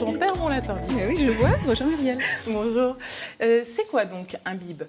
j'en perds mon latin. Mais oui, je le vois. Bonjour Muriel. Bonjour. C'est quoi donc un bib?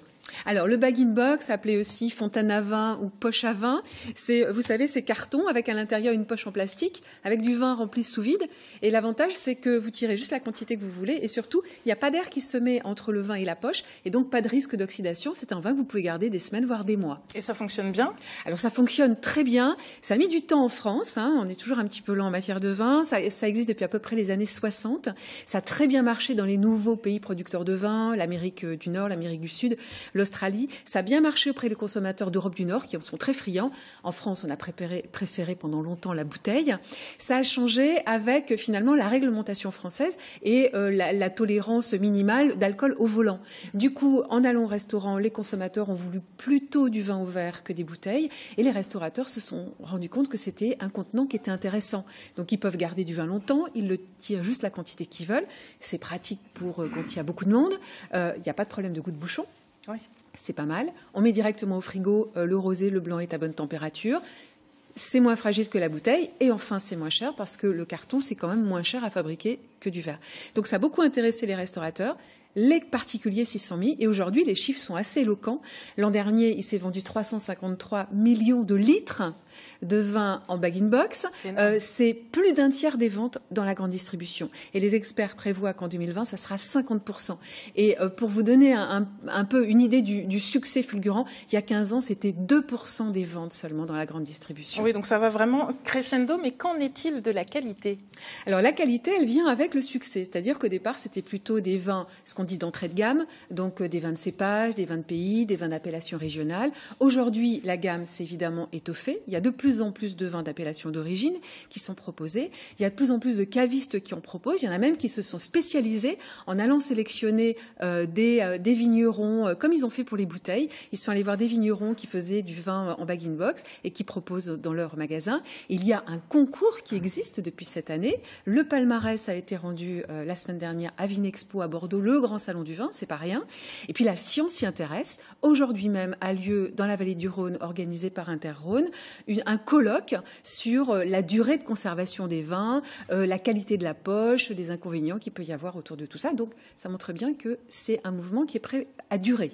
Alors, le bag-in-box, appelé aussi fontaine à vin ou poche à vin, c'est, vous savez, ces cartons avec à l'intérieur une poche en plastique avec du vin rempli sous vide. Et l'avantage, c'est que vous tirez juste la quantité que vous voulez et surtout, il n'y a pas d'air qui se met entre le vin et la poche et donc pas de risque d'oxydation. C'est un vin que vous pouvez garder des semaines, voire des mois. Et ça fonctionne bien? Alors, ça fonctionne très bien. Ça a mis du temps en France. On est toujours un petit peu lent en matière de vin. Ça existe depuis à peu près les années 60. Ça a très bien marché dans les nouveaux pays producteurs de vin, l'Amérique du Nord, l'Amérique du Sud, l'Australie. Ça a bien marché auprès des consommateurs d'Europe du Nord qui en sont très friands. En France, on a préféré pendant longtemps la bouteille. Ça a changé avec finalement la réglementation française et la tolérance minimale d'alcool au volant. Du coup, en allant au restaurant, les consommateurs ont voulu plutôt du vin au verre que des bouteilles et les restaurateurs se sont rendus compte que c'était un contenant qui était intéressant. Donc, ils peuvent garder du vin longtemps, ils le tirent juste la quantité qu'ils veulent. C'est pratique pour quand il y a beaucoup de monde. Il n'y a pas de problème de goût de bouchon. Oui. C'est pas mal. On met directement au frigo, le rosé, le blanc est à bonne température. C'est moins fragile que la bouteille et enfin c'est moins cher parce que le carton c'est quand même moins cher à fabriquer que du verre. Donc ça a beaucoup intéressé les restaurateurs. Les particuliers s'y sont mis et aujourd'hui les chiffres sont assez éloquents. L'an dernier, il s'est vendu 353 millions de litres de vin en bag-in-box. C'est plus d'un tiers des ventes dans la grande distribution. Et les experts prévoient qu'en 2020, ça sera 50%. Et pour vous donner un peu une idée du succès fulgurant, il y a 15 ans, c'était 2% des ventes seulement dans la grande distribution. Oui, donc ça va vraiment crescendo. Mais qu'en est-il de la qualité? Alors la qualité, elle vient avec le succès. C'est-à-dire qu'au départ, c'était plutôt des vins, ce qu'on dit d'entrée de gamme, donc des vins de cépage, des vins de pays, des vins d'appellation régionale. Aujourd'hui, la gamme s'est évidemment étoffée. Il y a de plus en plus de vins d'appellation d'origine qui sont proposés. Il y a de plus en plus de cavistes qui en proposent. Il y en a même qui se sont spécialisés en allant sélectionner des vignerons, comme ils ont fait pour les bouteilles. Ils sont allés voir des vignerons qui faisaient du vin en bag-in-box et qui proposent dans leur magasin. Il y a un concours qui existe depuis cette année. Le palmarès a été rendu la semaine dernière à Vinexpo à Bordeaux, le grand salon du vin, c'est pas rien. Et puis la science s'y intéresse. Aujourd'hui même a lieu dans la vallée du Rhône, organisé par Inter-Rhône, un colloque sur la durée de conservation des vins, la qualité de la poche, les inconvénients qu'il peut y avoir autour de tout ça. Donc ça montre bien que c'est un mouvement qui est prêt à durer.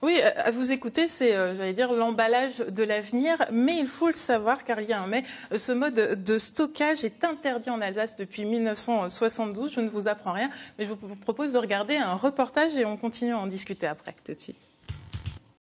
Oui, à vous écouter, c'est, j'allais dire, l'emballage de l'avenir. Mais il faut le savoir, car il y a un mais, ce mode de stockage est interdit en Alsace depuis 1972. Je ne vous apprends rien, mais je vous propose de regarder un reportage et on continue à en discuter après. Tout de suite.